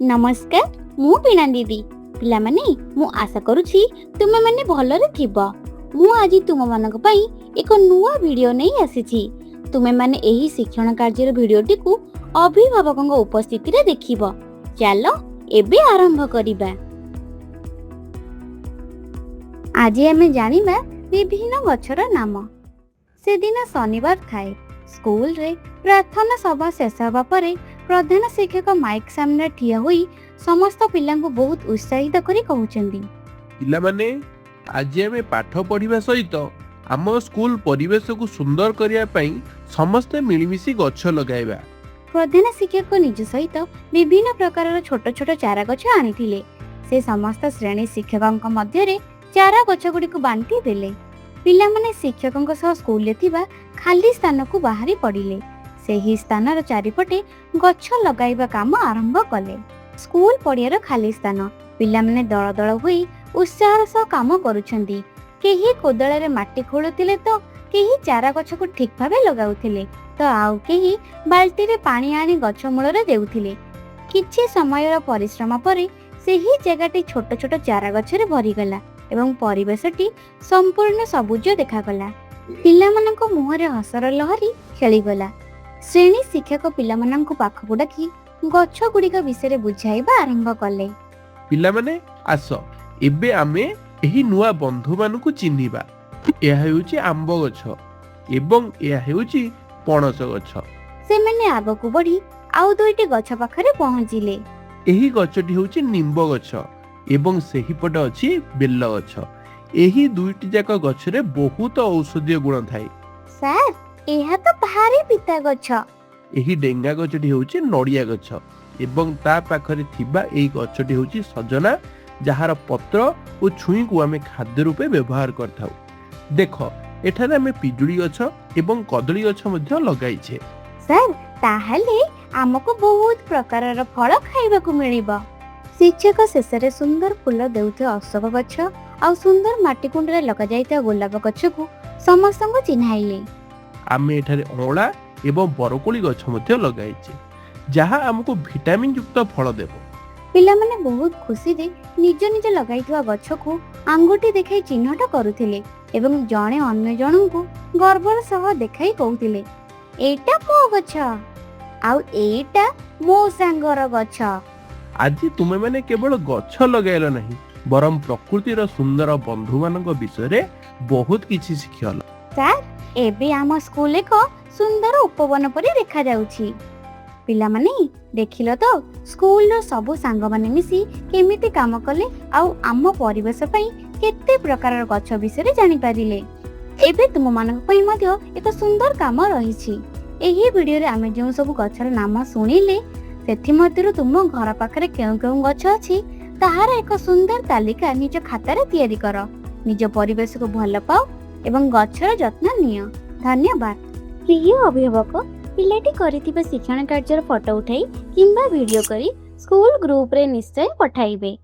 नमस्कार मु वीणा दीदी पिला माने मु आशा करूछी तुमे माने भलरे थिबो। मु आज तुम मानक पई एक नुवा वीडियो नै आसीछि। तुमे माने एही शिक्षण कार्यर वीडियोटी को अभिभावकक उपस्थिति रे देखिबो। चलो एबे आरंभ करिबा। आज आमे जानिबा विभिन्न गछर नाम। से दिन शनिवार थाए। स्कूल रे प्रार्थना सभा शेष होगा परे प्रधान शिक्षक माइक सामने ठिया होई समस्त पिला को बहुत उत्साहित करी कहउचंदी। पिला माने आज आमे पाठ पढ़िबा सहित आम स्कूल परिवेश को सुंदर करिया पई समस्त मिलिमिशि गछ लगाइबा। प्रधान शिक्षक निज सहित विभिन्न प्रकार छोट छोट चारा गछ आनिथिले। से समस्त श्रेणी शिक्षकक मध्य रे चारा गछ गुडी को बांटी देले। पिला माने शिक्षकक सह स्कूल ले थिबा खाली स्थान को बाहरी पड़िले। सेही स्थानर चारिपटे गछ लगाइबा काम आरंभ कले। स्कूल पड़ियार खाली स्थान पिला माने दल दल होई उत्साहर सह काम करूछंदी। केही कोदଳରେ माटी खोलुतिले तो केही चारा गछ को ठीक भाबे लगाउथिले तो आउ केही बाल्टी रे पानी आनी गछ मूल रे देउथिले। किछि समयर परिश्रम परे सेही जगहटी छोट छोट चारा गछ रे भरी गला एवं परिवेशटी संपूर्ण सबुज देखागला। पिला मानक मुहरे हसर लहरी खेली गला। श्रेणी शिक्षक पिला मानक पाखकु डाकी गछ गुडिक विषय बुझाइबा आरंभ कले। पिला माने आस एबे आमे एही नुवा बंधु मानकु चिन्हिबा। एहा हेउची आंब गछ एवं एहा हेउची पणस गछ। से माने आगकु बढ़ी आउ दुईटी गछ पाखरे पहुंचिले। एही गछटी हेउची निंब गछ एवं सेही पटे अछि बेल गछ। एही दुईटी जाक गछ रे बहुत औषधीय गुण थाए। सर एहा तो भारी पिता गछ। एही डेंगा गछटी हेउची नडिया गछ एवं ता पाखरे थिबा एही गछटी हेउची सजना जहार पत्र और छुई को आमे खाद्य रूपे व्यवहार करथाउ। देखो एठारे आमे पिजुड़ी गछ एवं कदली गछ मध्ये लगाइछे। सर ताहले हमको बहुत प्रकारर फल खाइबा को मिलिबा। शिक्षक शेषरे सुंदर फूल देउथे अशोक गछ आ सुंदर माटी कुंड रे लगा जाइता गोलाप गछ को समस्तंग चिन्हाइले। आमे एठारे अळा एवं बरकोली गछ मध्ये लगाइछे जहा हमको विटामिन युक्त फल देबो। पिला माने बहुत खुशी रे निज निज लगाइथवा गछ को आंगुठी देखाई चिन्हट करूथिले एवं जणे अन्य जणन को गर्वर सह देखाई कहूथिले एटा मो गछ आउ एटा मो सांगर गछ। आज तुमे माने केवल गछ लगाइलो नहीं बरम प्रकृतिर सुंदर बंधु मानक विषय रे बहुत किछि सिखियलो। सर एबे आम स्कूल एक सुंदर उपवन परि देखा जाउछि। पिला माने देखिलो तो स्कूल रो सब सांग माने मिसी केमिति काम कले आउ आम परिवेश पई केते प्रकार गछ विषय जानि पारिले। एबे तुम मानक पई मध्य एक सुंदर काम रहिछि। एही वीडियो रे आमे जो सब गछर नाम सुनिले सेथि मध्यरु तुम घर पाखरे केउ केउ गछ अछि ताहार एक सुंदर तालिका निज खाता रे तयारी कर। निज परिवेश को भल पाओ एवं गछर जत्न नियो। धन्यवाद। प्रिय अभिभावक पिलाटी करिथिबा शिक्षण कार्यर फोटो उठाई किंबा वीडियो करी स्कूल ग्रुप रे निश्चय पठाइबे।